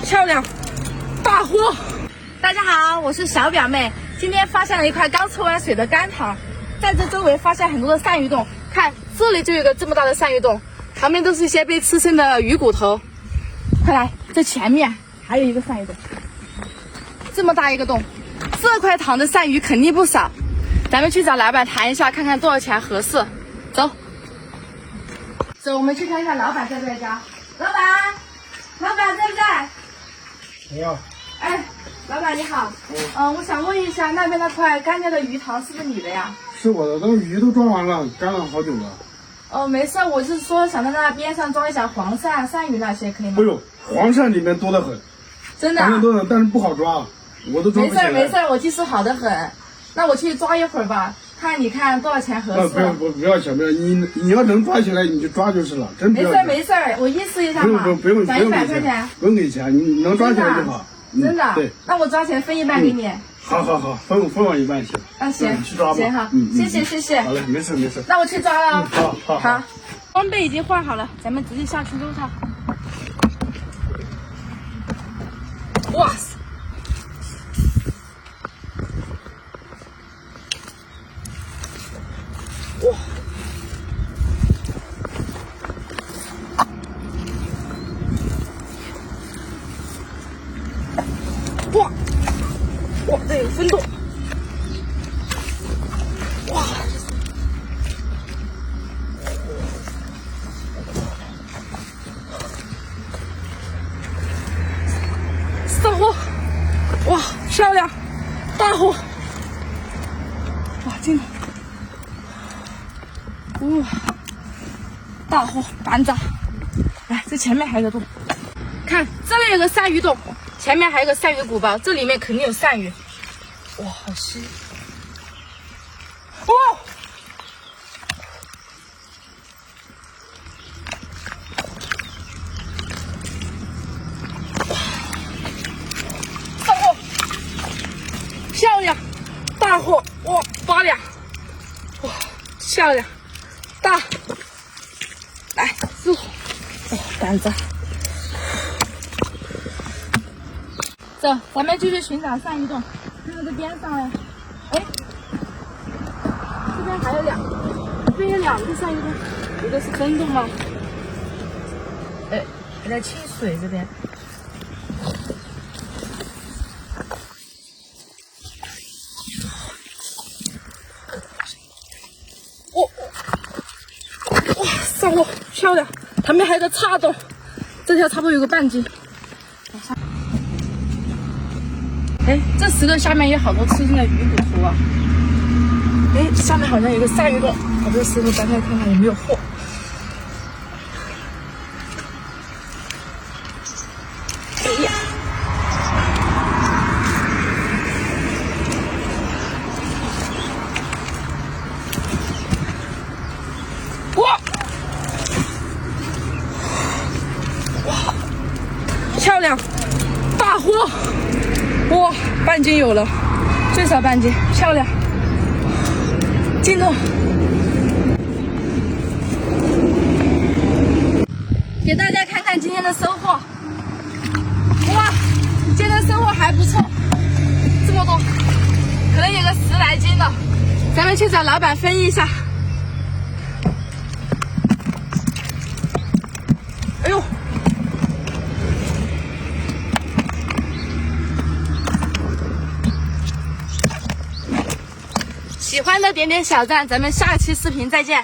漂亮，大货！大家好，我是小表妹。今天发现了一块刚抽完水的干塘，在这周围发现很多的鳝鱼洞，看这里就有个这么大的鳝鱼洞，旁边都是一些被吃剩的鱼骨头。快来，这前面还有一个鳝鱼洞，这么大一个洞，这块塘的鳝鱼肯定不少。咱们去找老板谈一下，看看多少钱合适。走，我们去看一下老板在不在家。老板在不在？你好。哎，老板你好。我想问一下，那边那块干掉的鱼塘是不是你的呀？是我的，都鱼都装完了，干了好久了。没事，我是说想在那边上装一下黄鳝、鳝鱼那些，可以吗？哎呦，黄鳝里面多得很，真的、啊？黄鳝多得，但是不好抓，我都抓不起来。没事，我技术好得很。那我去抓一会儿吧，你看多少钱合适？不要钱，不要，你要能抓起来你就抓就是了，真不要钱。没事，我意思一下嘛。不用攒100块钱。不用给钱，你能抓起来就好。真的？对。那我抓钱分一半给你。好，分我一半行。行，你去抓吧。行好，谢谢。好嘞，没事。那我去抓了。好。装备已经换好了，咱们直接下去撸它。哇塞！哇，这有分洞！哇！上货！哇，漂亮！大货！哇，进来！哇，大货板掌！来，这前面还有个洞，看这里有个鳝鱼洞。前面还有个鳝鱼鼓包，这里面肯定有鳝鱼。哇，好细！哦！上货！漂亮！大货！哇，8两！哇，漂亮！大！来，入！哦，杆子。走，咱们继续寻找鳝鱼洞。看到这边上嘞，哎，这边还有这边有2个鳝鱼洞，一个是分洞吗？哎，还在清水这边。哇，上货，漂亮！旁边还有个岔洞，这条差不多有个半斤。哎，这石头下面有好多吃剩的鱼骨头啊！哎，下面好像有个鳝鱼洞，把这个石头搬开看看有没有货。哎呀！哇！哇！漂亮！大货！哇，半斤有了，最少半斤，漂亮！进洞，给大家看看今天的收获。哇，今天的收获还不错，这么多，可能有个10来斤的，咱们去找老板分一下。哎呦！喜欢的点点小赞，咱们下期视频再见。